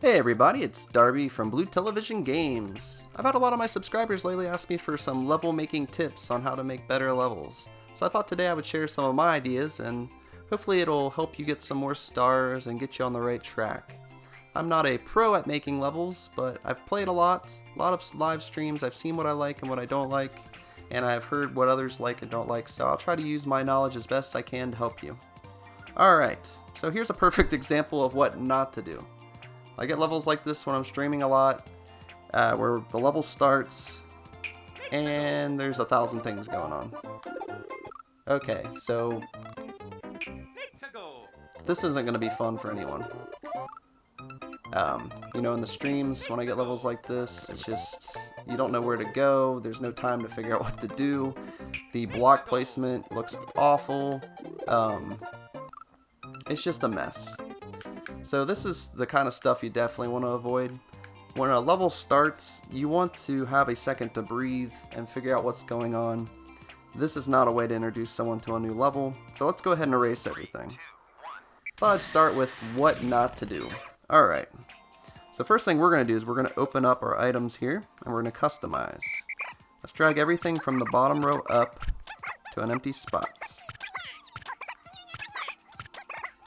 Hey everybody, it's Darby from Blue Television Games. I've had a lot of my subscribers lately ask me for some level making tips on how to make better levels. So I thought today I would share some of my ideas and hopefully it'll help you get some more stars and get you on the right track. I'm not a pro at making levels, but I've played a lot of live streams, I've seen what I like and what I don't like, and I've heard what others like and don't like, so I'll try to use my knowledge as best I can to help you. Alright, so here's a perfect example of what not to do. I get levels like this when I'm streaming a lot, where the level starts and there's 1,000 things going on. Okay, so this isn't going to be fun for anyone. You know, in the streams, when I get levels like this, it's just, you don't know where to go, there's no time to figure out what to do, the block placement looks awful, it's just a mess. So this is the kind of stuff you definitely want to avoid. When a level starts, you want to have a second to breathe and figure out what's going on. This is not a way to introduce someone to a new level, so let's go ahead and erase everything. Thought I'd start with what not to do. Alright, so first thing we're going to do is we're going to open up our items here, and we're going to customize. Let's drag everything from the bottom row up to an empty spot.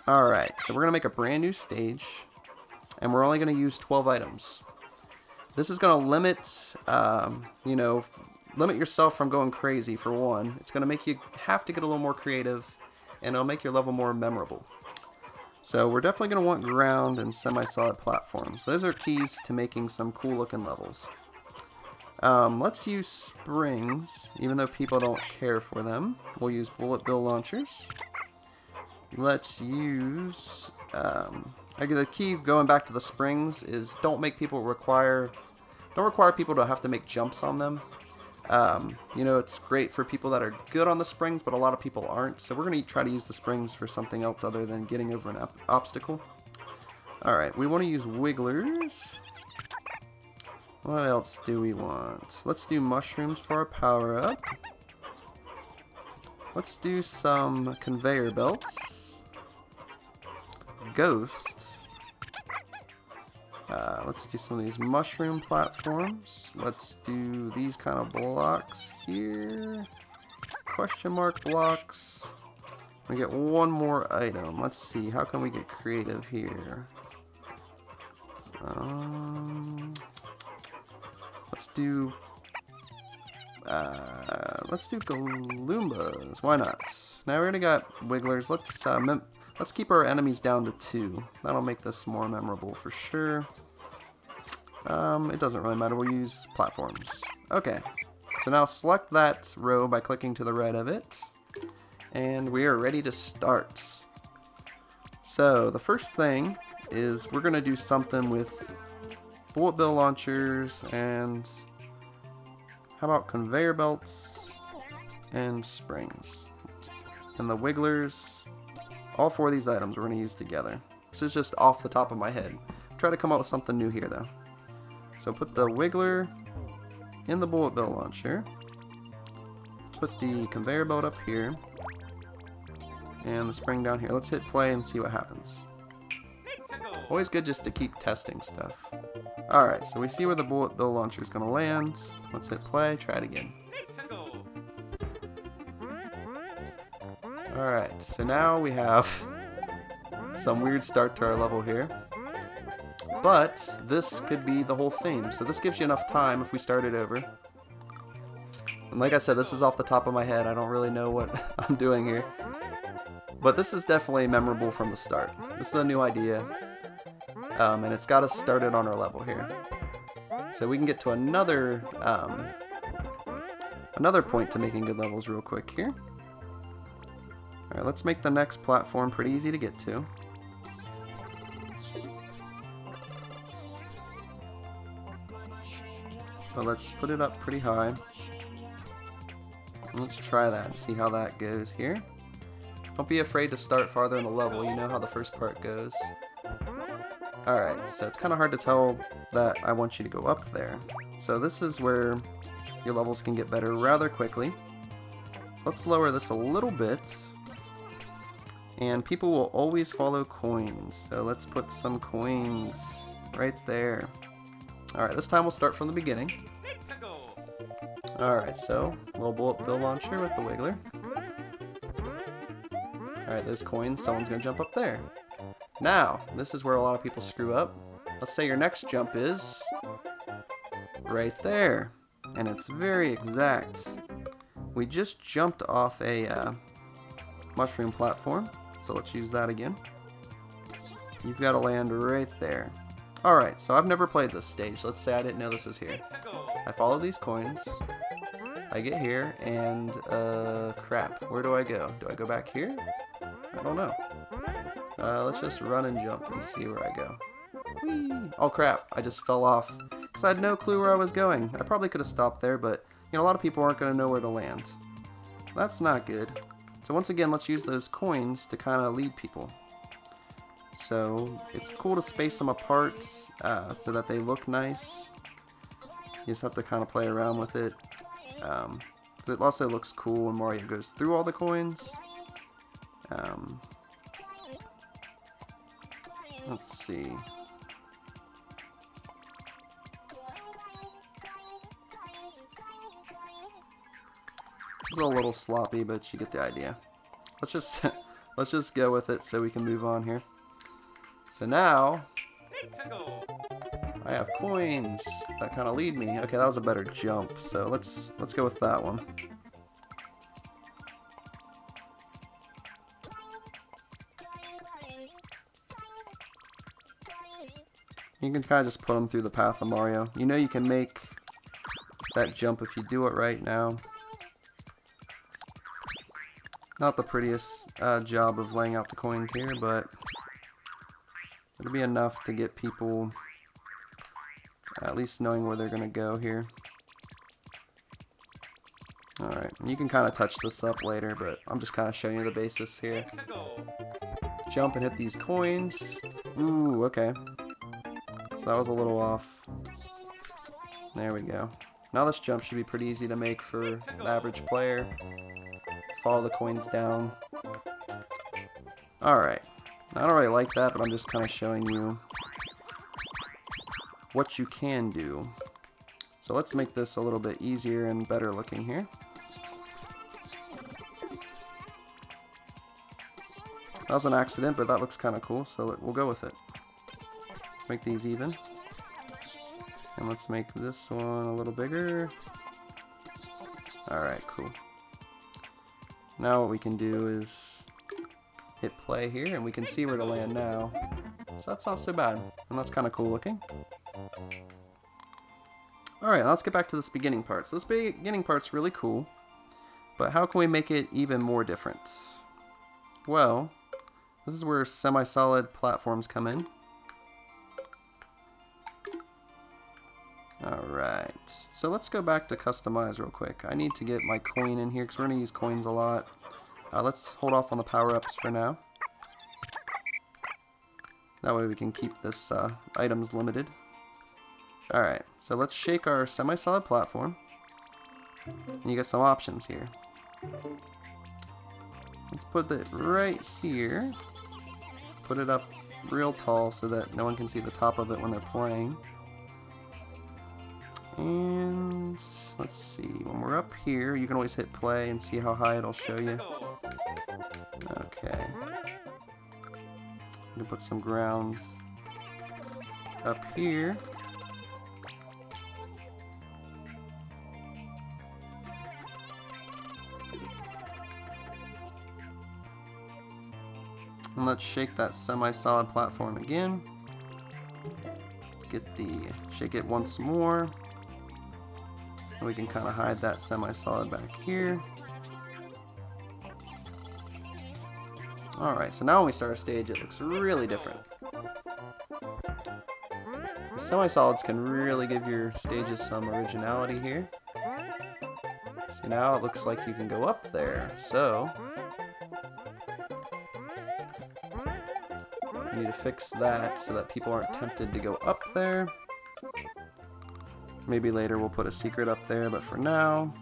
Alright, so we're going to make a brand new stage, and we're only going to use 12 items. This is going to limit, limit yourself from going crazy for one. It's going to make you have to get a little more creative, and it'll make your level more memorable. So we're definitely going to want ground and semi-solid platforms. Those are keys to making some cool looking levels. Let's use springs, even though people don't care for them. We'll use bullet bill launchers. Let's use, the key going back to the springs is don't require people to have to make jumps on them. It's great for people that are good on the springs, but a lot of people aren't. So we're going to try to use the springs for something else other than getting over an obstacle. Alright, we want to use wigglers. What else do we want? Let's do mushrooms for our power up. Let's do some conveyor belts. Ghost. Let's do some of these mushroom platforms. Let's do these kind of blocks here. Question mark blocks. We get one more item. Let's see, how can we get creative here? Let's do Galoombas. Why not? Now we already got wigglers. Let's keep our enemies down to 2. That'll make this more memorable for sure. It doesn't really matter. We'll use platforms. Okay. So now select that row by clicking to the right of it. And we are ready to start. So the first thing is we're going to do something with bullet bill launchers and how about conveyor belts and springs. And the wigglers. All 4 of these items we're going to use together. This is just off the top of my head. Try to come up with something new here though. So put the wiggler in the bullet bill launcher. Put the conveyor belt up here. And the spring down here. Let's hit play and see what happens. Always good just to keep testing stuff. Alright, so we see where the bullet bill launcher is going to land. Let's hit play, try it again. Alright, so now we have some weird start to our level here. But this could be the whole theme. So this gives you enough time if we start it over. And like I said, this is off the top of my head. I don't really know what I'm doing here. But this is definitely memorable from the start. This is a new idea. And it's got us started on our level here. So we can get to another point to making good levels real quick here. Alright, let's make the next platform pretty easy to get to. But let's put it up pretty high. Let's try that and see how that goes here. Don't be afraid to start farther in the level, you know how the first part goes. Alright, so it's kind of hard to tell that I want you to go up there. So this is where your levels can get better rather quickly. So let's lower this a little bit. And people will always follow coins. So let's put some coins right there. Alright, this time we'll start from the beginning. Alright, so, little bullet bill launcher with the wiggler. Alright, those coins, someone's gonna jump up there. Now, this is where a lot of people screw up. Let's say your next jump is right there. And it's very exact. We just jumped off a mushroom platform, so let's use that again. You've got to land right there. Alright, so I've never played this stage. Let's say I didn't know this is here. I follow these coins. I get here, and crap. Where do I go? Do I go back here? I don't know. Let's just run and jump and see where I go. Whee! Oh crap, I just fell off. Because I had no clue where I was going. I probably could have stopped there, but you know, a lot of people aren't going to know where to land. That's not good. So once again, let's use those coins to kind of lead people. So it's cool to space them apart so that they look nice. You just have to kind of play around with it. But it also looks cool when Mario goes through all the coins. Let's see. It's a little sloppy, but you get the idea. Let's just let's just go with it so we can move on here. So now I have coins that kind of lead me. Okay, that was a better jump. So let's go with that one. You can kind of just put them through the path of Mario. You know you can make that jump if you do it right now. Not the prettiest job of laying out the coins here, but it'll be enough to get people at least knowing where they're going to go here. Alright, you can kind of touch this up later, but I'm just kind of showing you the basis here. Jump and hit these coins. Ooh, okay. So that was a little off. There we go. Now this jump should be pretty easy to make for the average player. Follow the coins down. Alright. I don't really like that, but I'm just kind of showing you what you can do. So let's make this a little bit easier and better looking here. That was an accident, but that looks kind of cool, so we'll go with it. Let's make these even. And let's make this one a little bigger. Alright, cool. Now what we can do is hit play here, and we can see where to land now. So that's not so bad, and that's kind of cool looking. Alright, let's get back to this beginning part. So this beginning part's really cool, but how can we make it even more different? Well, this is where semi-solid platforms come in. Alright, so let's go back to customize real quick. I need to get my coin in here because we're going to use coins a lot. Let's hold off on the power-ups for now. That way we can keep this items limited. Alright, so let's shake our semi-solid platform. And you get some options here. Let's put it right here. Put it up real tall so that no one can see the top of it when they're playing. And let's see, when we're up here, you can always hit play and see how high it'll show you. Okay. I'm gonna put some ground up here. And let's shake that semi-solid platform again. Shake it once more. And we can kind of hide that semi-solid back here. Alright, so now when we start a stage, it looks really different. The semi-solids can really give your stages some originality here. See, now it looks like you can go up there, so we need to fix that so that people aren't tempted to go up there. Maybe later we'll put a secret up there, but for now,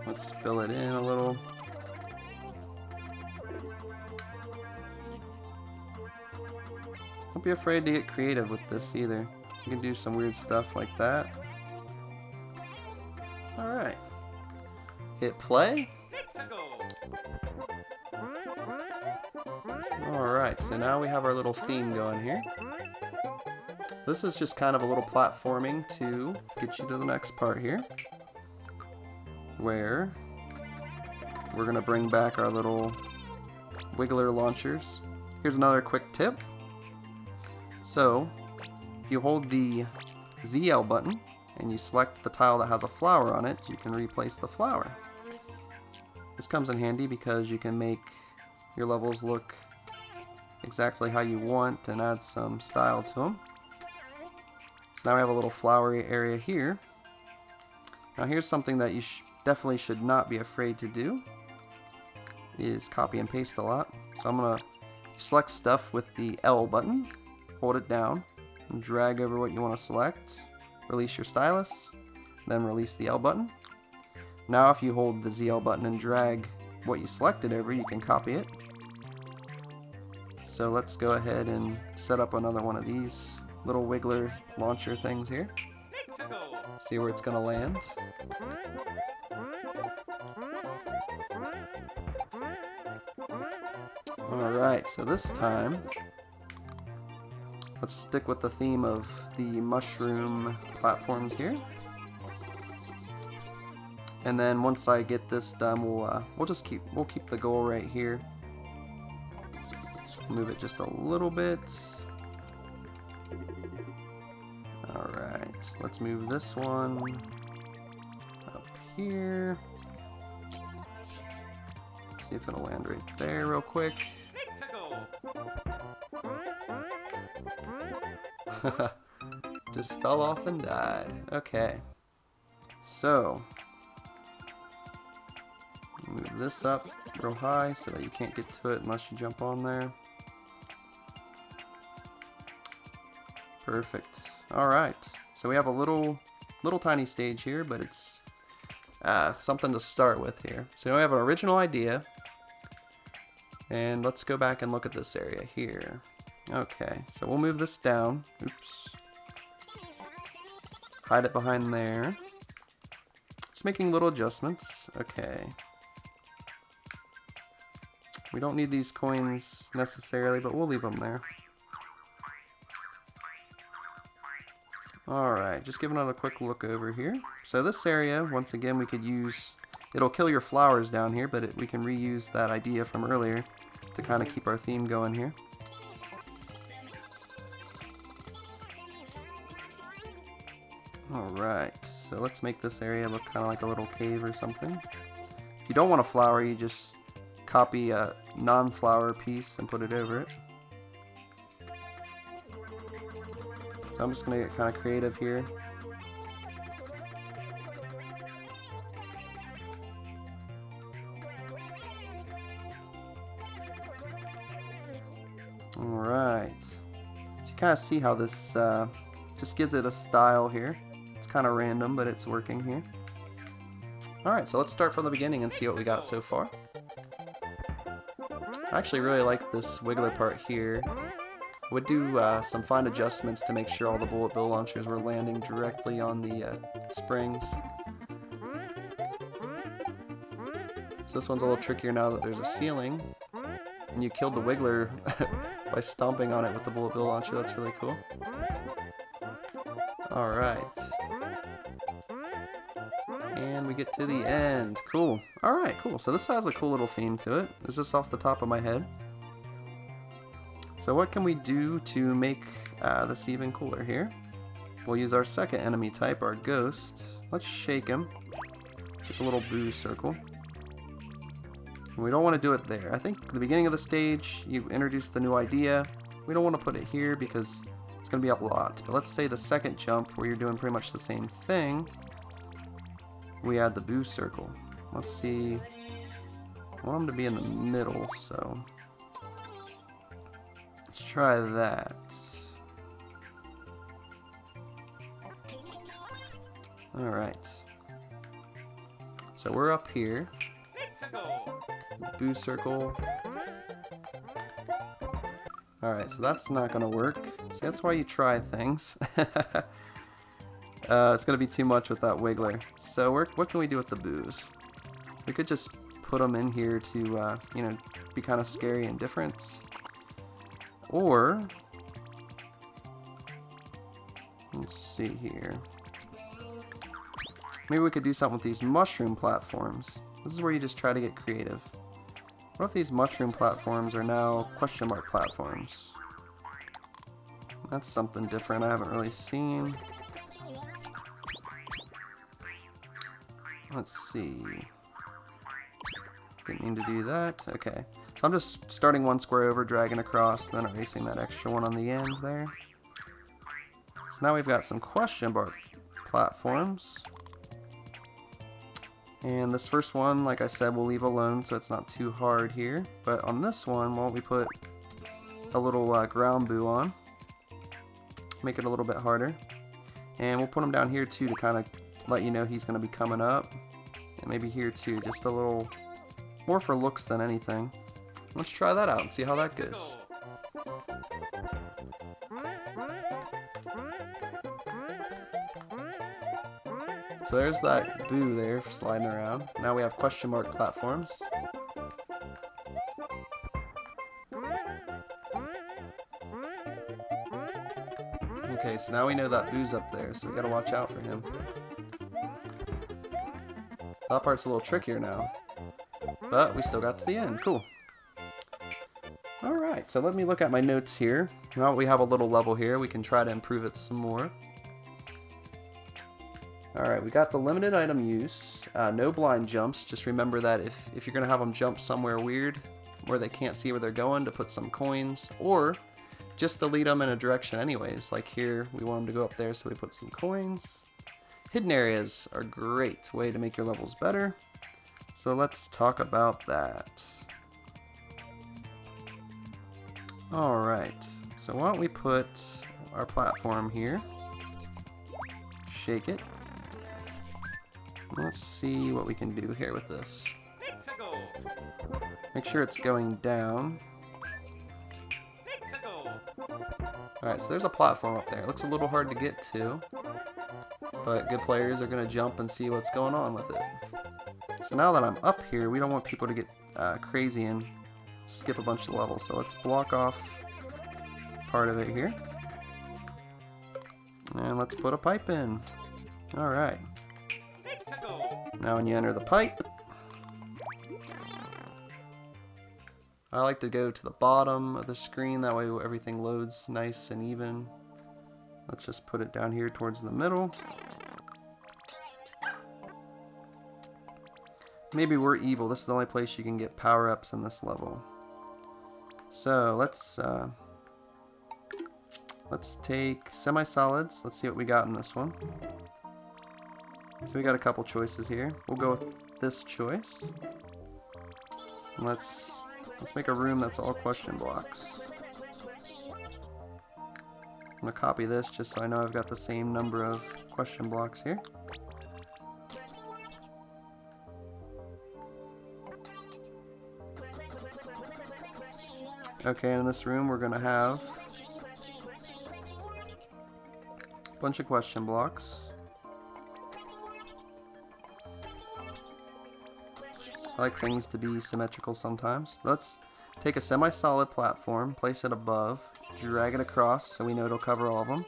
let's fill it in a little. Don't be afraid to get creative with this either. You can do some weird stuff like that. Alright. Hit play. Alright, so now we have our little theme going here. This is just kind of a little platforming to get you to the next part here, where we're going to bring back our little wiggler launchers. Here's another quick tip. So, if you hold the ZL button and you select the tile that has a flower on it, you can replace the flower. This comes in handy because you can make your levels look exactly how you want and add some style to them. So now we have a little flowery area here. Now here's something that you definitely should not be afraid to do, is copy and paste a lot. So I'm going to select stuff with the L button, hold it down, and drag over what you want to select. Release your stylus, then release the L button. Now if you hold the ZL button and drag what you selected over, you can copy it. So let's go ahead and set up another one of these little wiggler launcher things here. See where it's going to land. Alright, so this time, let's stick with the theme of the mushroom platforms here. And then once I get this done, we'll keep the goal right here. Move it just a little bit. Alright, let's move this one up here. See if it'll land right there real quick. Just fell off and died. Okay. So, move this up real high so that you can't get to it unless you jump on there. Perfect. Alright. So we have a little tiny stage here, but it's something to start with here. So now we have an original idea. And let's go back and look at this area here. Okay, so we'll move this down. Oops. Hide it behind there. Just making little adjustments. Okay. We don't need these coins necessarily, but we'll leave them there. Alright, just giving it a quick look over here. So this area, once again, we could use... It'll kill your flowers down here, but we can reuse that idea from earlier to kind of keep our theme going here. Alright, so let's make this area look kind of like a little cave or something. If you don't want a flower, you just copy a non-flower piece and put it over it. So I'm just going to get kind of creative here. Alright. So you kind of see how this just gives it a style here. It's kind of random, but it's working here. Alright, so let's start from the beginning and see what we got so far. I actually really like this wiggler part here. I would do some fine adjustments to make sure all the bullet bill launchers were landing directly on the springs. So this one's a little trickier now that there's a ceiling. And you killed the wiggler by stomping on it with the bullet bill launcher. That's really cool. Alright. And we get to the end. Cool. Alright, cool. So this has a cool little theme to it. It's just off the top of my head. So what can we do to make this even cooler here? We'll use our second enemy type, our ghost. Let's shake him. Take a little boo circle. And we don't want to do it there. I think at the beginning of the stage, you introduce the new idea. We don't want to put it here because it's going to be a lot. But let's say the second jump, where you're doing pretty much the same thing, we add the boo circle. Let's see. I want them to be in the middle, so let's try that. Alright. So we're up here. Boo circle. Alright, so that's not gonna work. So that's why you try things. It's gonna be too much with that wiggler. So what can we do with the boos? We could just put them in here to, you know, be kind of scary and different. Or, let's see here. Maybe we could do something with these mushroom platforms. This is where you just try to get creative. What if these mushroom platforms are now question mark platforms? That's something different I haven't really seen. Let's see. Didn't mean to do that. Okay. So I'm just starting one square over, dragging across, then erasing that extra one on the end there. So now we've got some question mark platforms. And this first one, like I said, we'll leave alone so it's not too hard here. But on this one, why don't we put a little ground boo on. Make it a little bit harder. And we'll put him down here too to kind of let you know he's going to be coming up. And maybe here too, just a little more for looks than anything. Let's try that out and see how that goes. So there's that boo there sliding around. Now we have question mark platforms. Okay, so now we know that boo's up there, so we gotta watch out for him. That part's a little trickier now. But we still got to the end. Cool. Alright, so let me look at my notes here. Now that we have a little level here, we can try to improve it some more. Alright, we got the limited item use. No blind jumps. Just remember that if you're going to have them jump somewhere weird, where they can't see where they're going, to put some coins, or just to lead them in a direction anyways. Like here, we want them to go up there, so we put some coins. Hidden areas are a great way to make your levels better. So let's talk about that. Alright, so why don't we put our platform here. Shake it. Let's see what we can do here with this. Make sure it's going down. Alright, so there's a platform up there. It looks a little hard to get to, but good players are going to jump and see what's going on with it. So now that I'm up here, we don't want people to get crazy and skip a bunch of levels. So let's block off part of it here. And let's put a pipe in. Alright. Now when you enter the pipe, I like to go to the bottom of the screen, that way everything loads nice and even. Let's just put it down here towards the middle. Maybe we're evil. This is the only place you can get power-ups in this level. So let's take semi-solids. Let's see what we got in this one. So we got a couple choices here. We'll go with this choice. And let's make a room that's all question blocks. I'm gonna copy this just so I know I've got the same number of question blocks here. Okay, in this room we're gonna have a bunch of question blocks. I like things to be symmetrical sometimes. Let's take a semi-solid platform, place it above, drag it across so we know it'll cover all of them.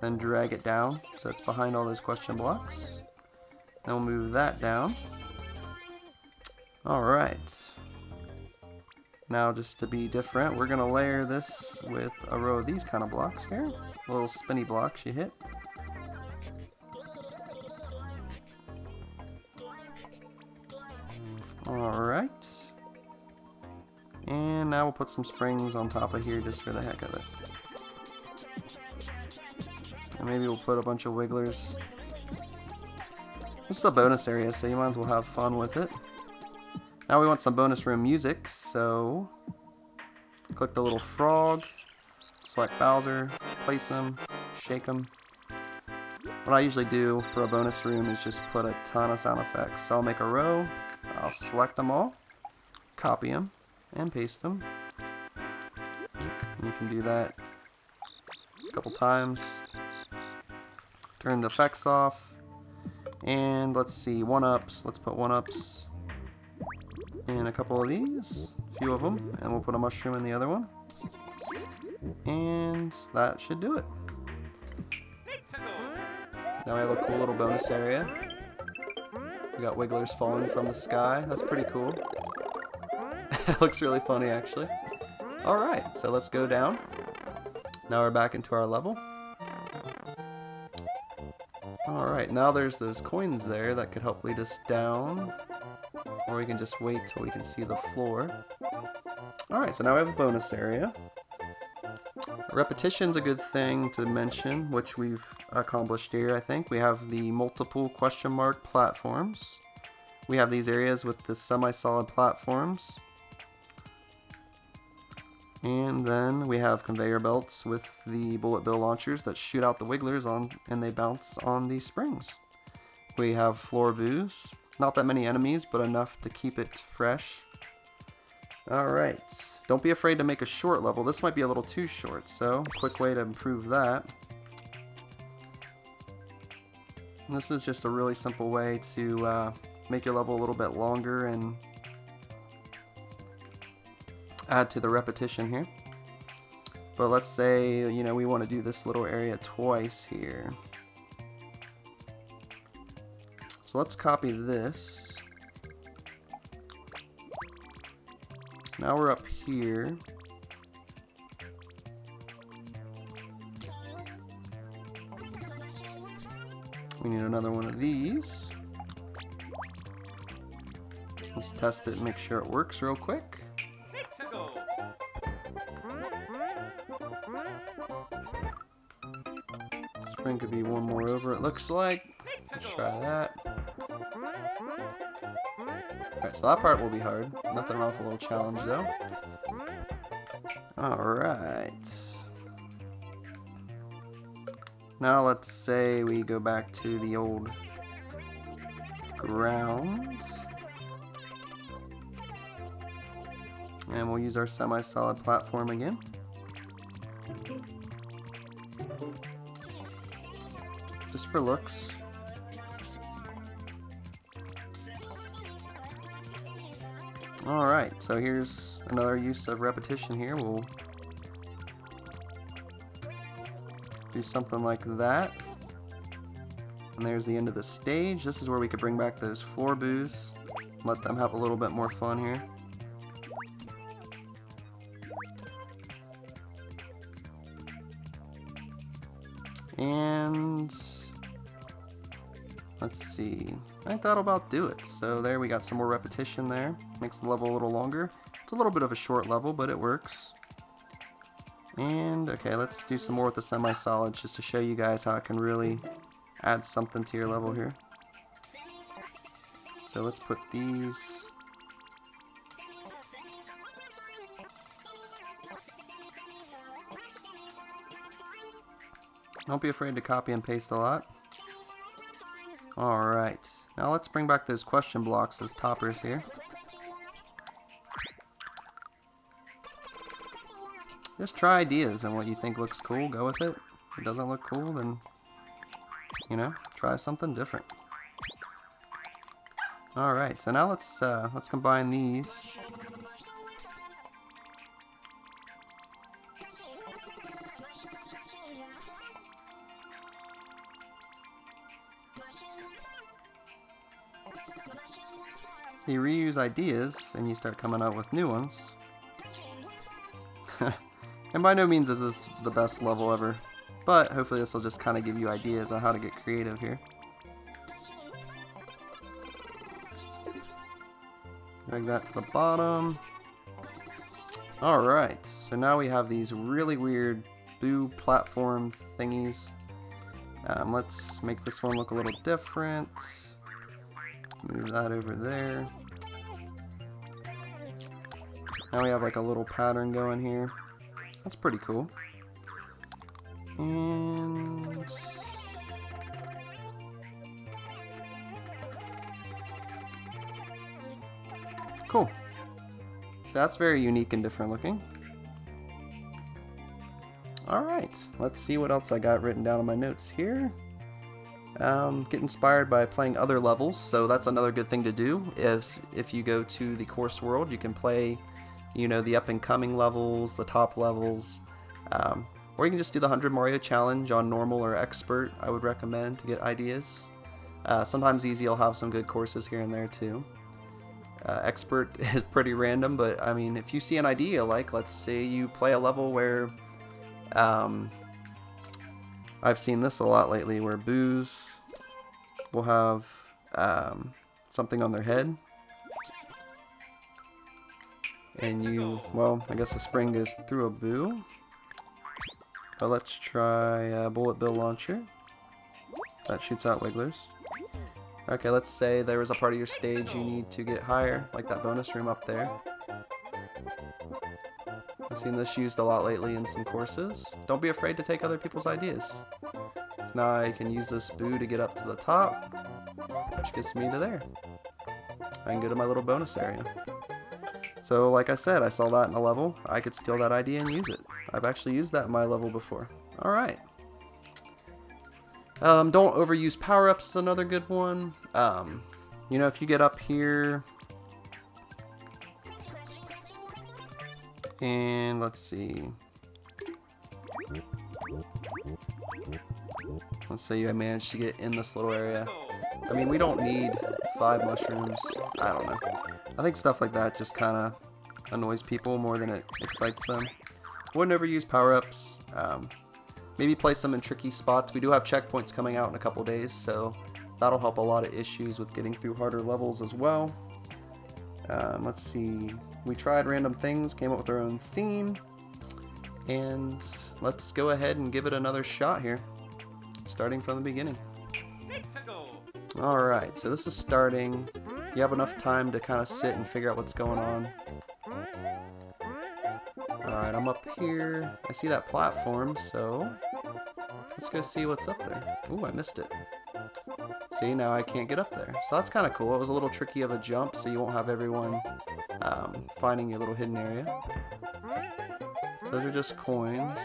Then drag it down so it's behind all those question blocks. Then we'll move that down. Alright. Now just to be different, we're going to layer this with a row of these kind of blocks here. Little spinny blocks you hit. Alright. And now we'll put some springs on top of here just for the heck of it. And maybe we'll put a bunch of wigglers. This is a bonus area, so you might as well have fun with it. Now we want some bonus room music, so click the little frog, select Bowser, place him, shake him. What I usually do for a bonus room is just put a ton of sound effects. So I'll make a row, I'll select them all, copy them, and paste them. You can do that a couple times. Turn the effects off. And let's see, 1-ups. Let's put 1-ups in a couple of these. A few of them. And we'll put a mushroom in the other one. And that should do it. Now we have a cool little bonus area. We got wigglers falling from the sky. That's pretty cool. It looks really funny, actually. Alright, so let's go down. Now we're back into our level. Alright, now there's those coins there that could help lead us down. Or we can just wait till we can see the floor. Alright, so now we have a bonus area. Repetition's a good thing to mention, which we've accomplished here, I think. We have the multiple question mark platforms. We have these areas with the semi-solid platforms. And then we have conveyor belts with the bullet bill launchers that shoot out the wigglers on, and they bounce on these springs. We have floor boos. Not that many enemies, but enough to keep it fresh. Alright, don't be afraid to make a short level. This might be a little too short, so quick way to improve that. And this is just a really simple way to make your level a little bit longer and add to the repetition here. But let's say, you know, we want to do this little area twice here. So let's copy this. Now we're up here. We need another one of these. Let's test it and make sure it works real quick. Spring could be one more over, it looks like. Let's try that. Alright, so that part will be hard. Nothing wrong with a little challenge though. Alright. Now let's say we go back to the old ground. And we'll use our semi-solid platform again. Just for looks. Alright, so here's another use of repetition here. We'll do something like that. And there's the end of the stage. This is where we could bring back those floor boos. Let them have a little bit more fun here. And let's see, I think that'll about do it. So there, we got some more repetition there. Makes the level a little longer. It's a little bit of a short level, but it works. And okay, let's do some more with the semi-solids just to show you guys how it can really add something to your level here. So let's put these. Don't be afraid to copy and paste a lot. Alright, now let's bring back those question blocks as toppers here. Just try ideas and what you think looks cool, go with it. If it doesn't look cool, then, you know, try something different. Alright, so now let's combine these. So you reuse ideas and you start coming out with new ones. And by no means is this the best level ever, but hopefully this will just kind of give you ideas on how to get creative here. Drag that to the bottom. Alright, so now we have these really weird boo platform thingies. Let's make this one look a little different. Move that over there. Now we have like a little pattern going here. That's pretty cool. And cool. So that's very unique and different looking. Alright, let's see what else I got written down in my notes here. Get inspired by playing other levels, so that's another good thing to do. Is if you go to the course world, you can play, you know, the up-and-coming levels, the top levels, or you can just do the 100 Mario Challenge on normal or expert. I would recommend to get ideas. Sometimes easy will have some good courses here and there too. Expert is pretty random, but I mean, if you see an idea, like let's say you play a level where I've seen this a lot lately, where Boos will have something on their head, and you, well, I guess the spring goes through a Boo. But let's try Bullet Bill Launcher. That shoots out Wigglers. Okay, let's say there was a part of your stage you need to get higher, like that bonus room up there. I've seen this used a lot lately in some courses. Don't be afraid to take other people's ideas. So now I can use this Boo to get up to the top, which gets me to there. I can go to my little bonus area. So like I said, I saw that in a level. I could steal that idea and use it. I've actually used that in my level before. Alright. Don't overuse power-ups is another good one. You know, if you get up here, and let's see. Let's say you managed to get in this little area. I mean, we don't need 5 mushrooms. I don't know. I think stuff like that just kind of annoys people more than it excites them. Wouldn't overuse power-ups. Maybe place them in tricky spots. We do have checkpoints coming out in a couple days, so that'll help a lot of issues with getting through harder levels as well. Let's see. We tried random things, came up with our own theme, and let's go ahead and give it another shot here, starting from the beginning. Alright, so this is starting. You have enough time to kind of sit and figure out what's going on. Alright, I'm up here. I see that platform, so let's go see what's up there. Ooh, I missed it. See, now I can't get up there. So that's kind of cool. It was a little tricky of a jump, so you won't have everyone finding your little hidden area. So those are just coins.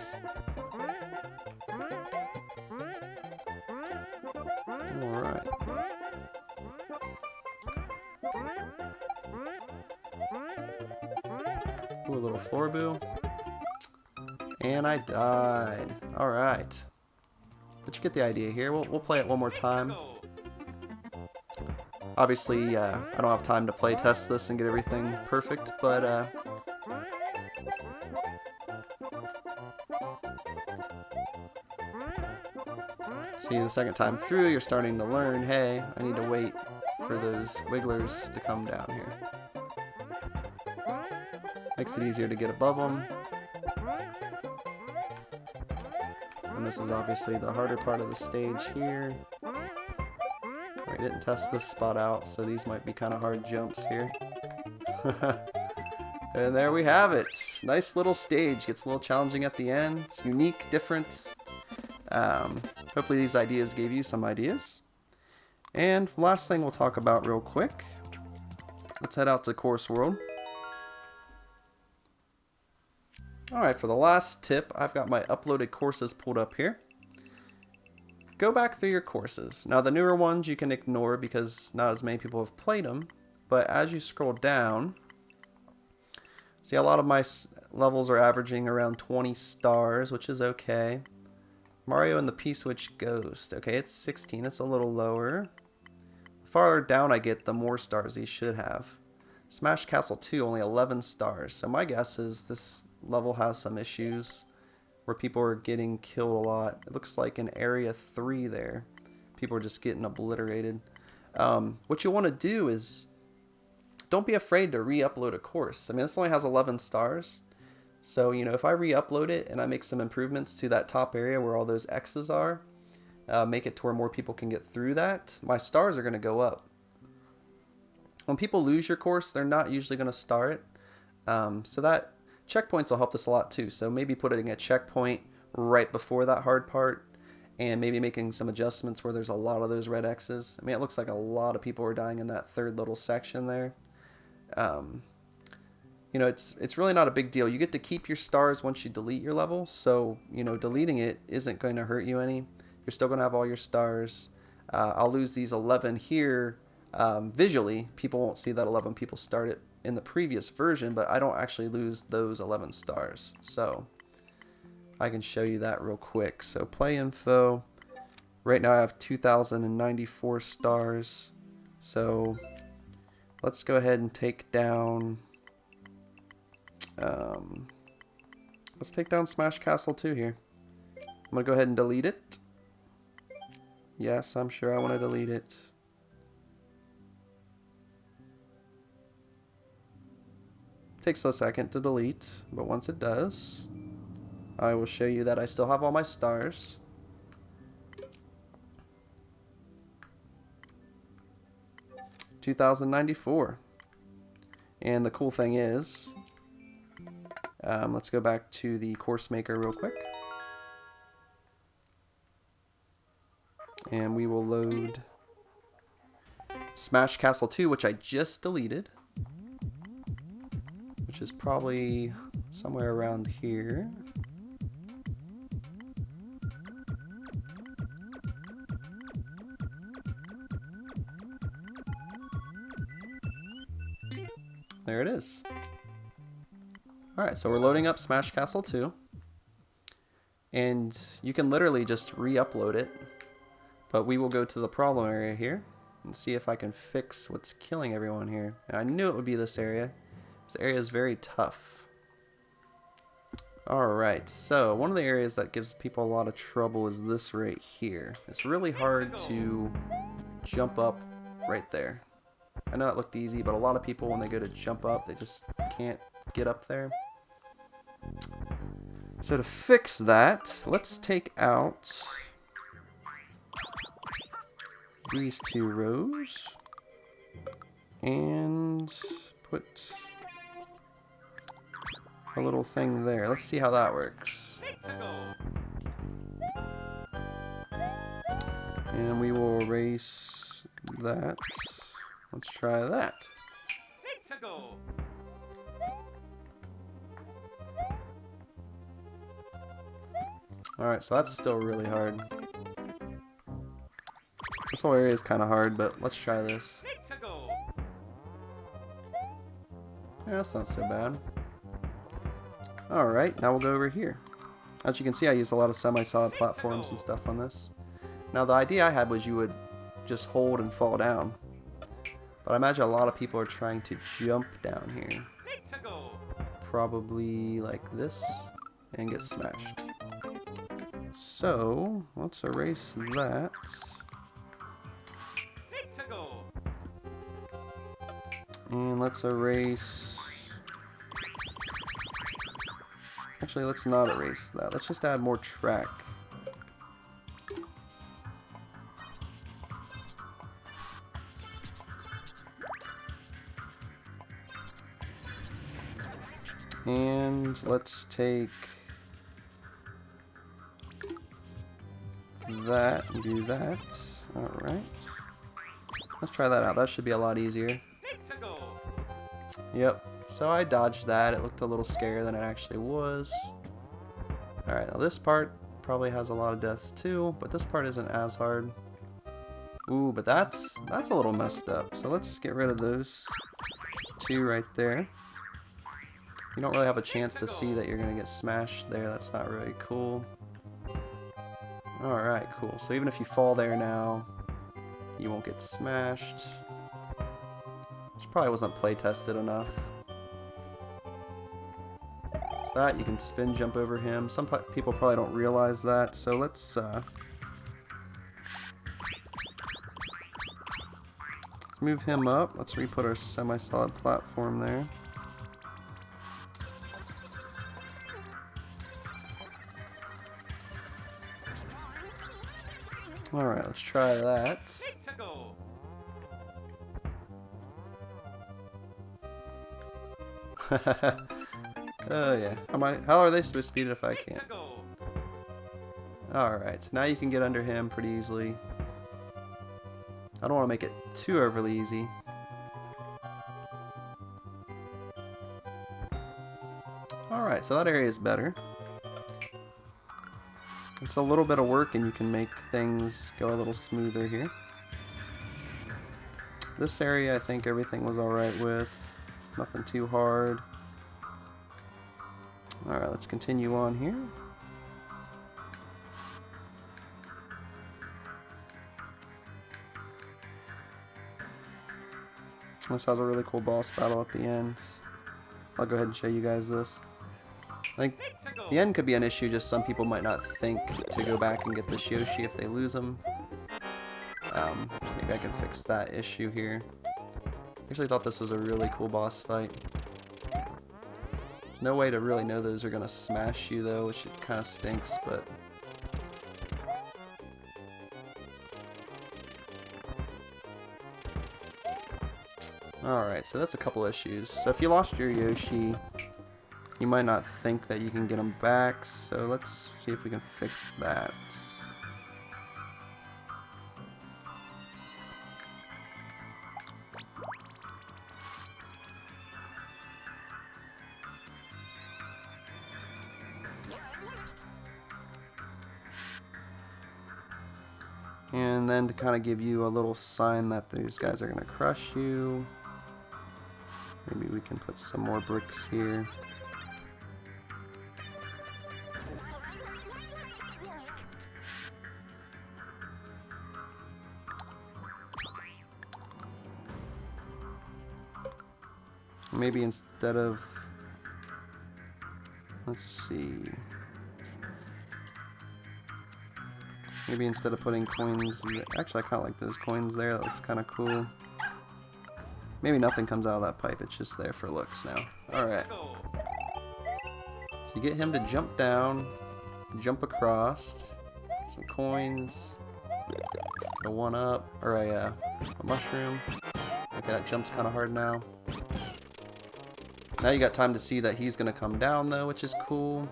Alright. Ooh, a little Forboo. And I died. Alright. But you get the idea here. We'll play it one more time. Obviously, I don't have time to play test this and get everything perfect, but see, the second time through, you're starting to learn, hey, I need to wait for those wigglers to come down here. Makes it easier to get above them. And this is obviously the harder part of the stage here. I didn't test this spot out, so these might be kind of hard jumps here. And there we have it. Nice little stage. Gets a little challenging at the end. It's unique, different. Hopefully these ideas gave you some ideas. And last thing we'll talk about real quick. Let's head out to Course World. Alright, for the last tip, I've got my uploaded courses pulled up here. Go back through your courses. Now the newer ones you can ignore because not as many people have played them, but as you scroll down, see a lot of my levels are averaging around 20 stars, which is okay. Mario and the P-Switch Ghost, okay, it's 16, it's a little lower. The farther down I get, the more stars these should have. Smash Castle 2, only 11 stars, so my guess is this level has some issues where people are getting killed a lot. It looks like in Area 3 there, people are just getting obliterated. What you want to do is, don't be afraid to re-upload a course. I mean, this only has 11 stars. So, you know, if I re-upload it and I make some improvements to that top area where all those X's are, make it to where more people can get through that, my stars are going to go up. When people lose your course, they're not usually going to star it. So that checkpoints will help this a lot too. So maybe putting a checkpoint right before that hard part and maybe making some adjustments where there's a lot of those red X's. I mean, it looks like a lot of people are dying in that third little section there. you know, it's really not a big deal. You get to keep your stars once you delete your level, so, you know, deleting it isn't going to hurt you any. You're still going to have all your stars. I'll lose these 11 here visually. People won't see that 11 people start it in the previous version, but I don't actually lose those 11 stars. So I can show you that real quick. So play info. Right now I have 2,094 stars. So let's go ahead and take down... let's take down Smash Castle 2 here. I'm going to go ahead and delete it. Yes, I'm sure I want to delete it. Takes a second to delete, but once it does, I will show you that I still have all my stars. $2,094. And the cool thing is, let's go back to the course maker real quick. And we will load Smash Castle 2, which I just deleted. Which is probably somewhere around here. There it is. Alright, so we're loading up Smash Castle 2. And you can literally just re-upload it. But we will go to the problem area here and see if I can fix what's killing everyone here. And I knew it would be this area. This area is very tough. Alright, so one of the areas that gives people a lot of trouble is this right here. It's really hard to jump up right there. I know it looked easy, but a lot of people when they go to jump up, they just can't get up there. So to fix that, let's take out these two rows and put a little thing there. Let's see how that works. And we will erase that. Let's try that. Alright, so that's still really hard. This whole area is kind of hard, but let's try this. Yeah, that's not so bad. Alright, now we'll go over here. As you can see, I use a lot of semi-solid platforms and stuff on this. Now, the idea I had was you would just hold and fall down. But I imagine a lot of people are trying to jump down here. Probably like this, and get smashed. So, let's erase that. And let's erase... Actually, let's not erase that. Let's just add more track. And let's take that and do that. Alright. Let's try that out. That should be a lot easier. Yep. So I dodged that. It looked a little scarier than it actually was. Alright, now this part probably has a lot of deaths too, but this part isn't as hard. Ooh, but that's a little messed up. So let's get rid of those two right there. You don't really have a chance to see that you're going to get smashed there. That's not really cool. Alright, cool. So even if you fall there now, you won't get smashed. Which probably wasn't play tested enough. So that, you can spin jump over him. Some people probably don't realize that, so let's move him up. Let's re-put our semi-solid platform there. Alright, let's try that. Oh yeah. How are they supposed to beat it if I can't? Alright, so now you can get under him pretty easily. I don't want to make it too overly easy. Alright, so that area is better. It's a little bit of work and you can make things go a little smoother here. This area I think everything was alright with. Nothing too hard. Alright, let's continue on here. This has a really cool boss battle at the end. I'll go ahead and show you guys this. I think the end could be an issue, just some people might not think to go back and get this Yoshi if they lose him. Maybe I can fix that issue here. I actually thought this was a really cool boss fight. No way to really know those are going to smash you though, which kind of stinks, but... Alright, so that's a couple issues. So if you lost your Yoshi, you might not think that you can get him back, so let's see if we can fix that. And then to kind of give you a little sign that these guys are going to crush you, maybe we can put some more bricks here. Maybe instead of, let's see, maybe instead of putting coins, actually I kind of like those coins there, that looks kind of cool. Maybe nothing comes out of that pipe, it's just there for looks now. Alright. So you get him to jump down, jump across, get some coins, a 1-up, or a mushroom. Okay, that jump's kind of hard now. Now you got time to see that he's going to come down though, which is cool.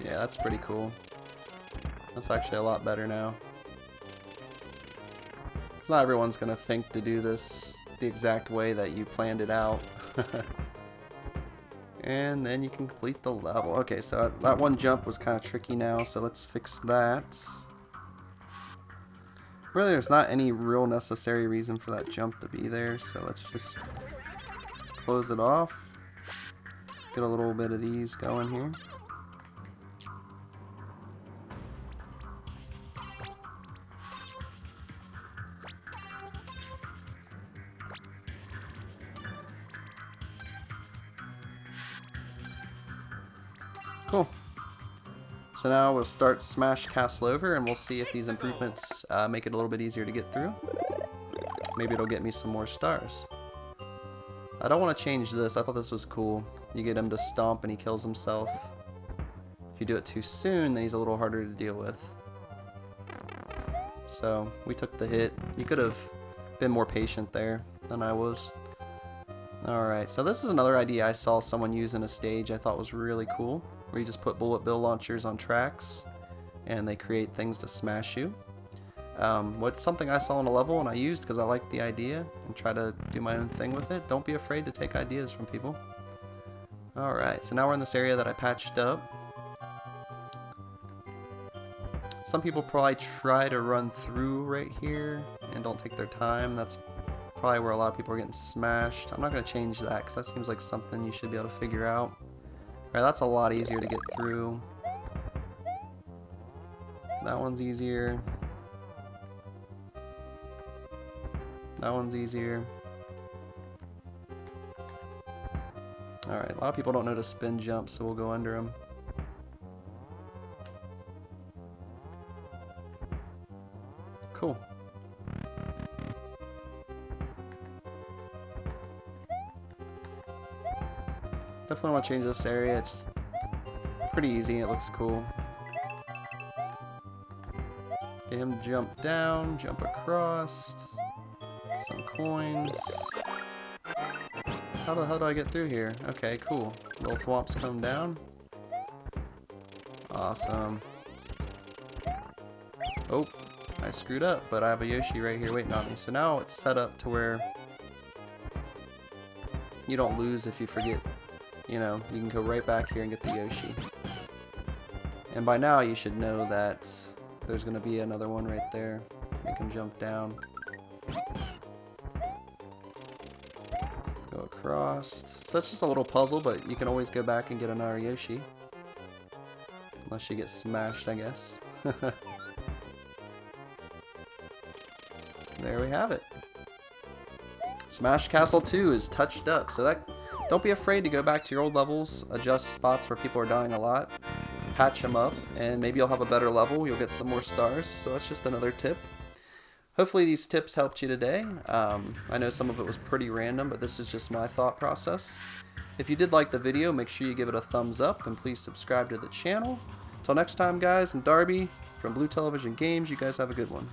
Yeah, that's pretty cool. That's actually a lot better now. Because not everyone's going to think to do this the exact way that you planned it out. And then you can complete the level. Okay, so that one jump was kind of tricky now, so let's fix that. Really, there's not any real necessary reason for that jump to be there, so let's just close it off. Get a little bit of these going here. Cool. So now we'll start Smash Castle over and we'll see if these improvements make it a little bit easier to get through. Maybe it'll get me some more stars. I don't want to change this. I thought this was cool. You get him to stomp and he kills himself. If you do it too soon, then he's a little harder to deal with. So we took the hit. You could have been more patient there than I was. Alright, so this is another idea I saw someone use in a stage I thought was really cool. Where you just put bullet bill launchers on tracks and they create things to smash you. What's something I saw in a level and I used because I liked the idea and try to do my own thing with it. Don't be afraid to take ideas from people. Alright, so now we're in this area that I patched up. Some people probably try to run through right here and don't take their time. That's probably where a lot of people are getting smashed. I'm not going to change that because that seems like something you should be able to figure out. Alright, that's a lot easier to get through. That one's easier. That one's easier. Alright, a lot of people don't know to spin jump, so we'll go under them. Cool. Definitely want to change this area. It's pretty easy and it looks cool. Get him to jump down, jump across. Some coins. How the hell do I get through here? Okay, cool. Little thwomps come down. Awesome. Oh, I screwed up, but I have a Yoshi right here waiting on me. So now it's set up to where you don't lose if you forget. You know, you can go right back here and get the Yoshi. And by now you should know that there's going to be another one right there. Make him jump down. Go across. So that's just a little puzzle, but you can always go back and get another Yoshi. Unless you get smashed, I guess. There we have it. Smash Castle 2 is touched up, so that don't be afraid to go back to your old levels, adjust spots where people are dying a lot, patch them up, and maybe you'll have a better level, you'll get some more stars. So that's just another tip. Hopefully these tips helped you today. I know some of it was pretty random, but this is just my thought process. If you did like the video, make sure you give it a thumbs up, and please subscribe to the channel. Until next time, guys, I'm Darby from Blue Television Games. You guys have a good one.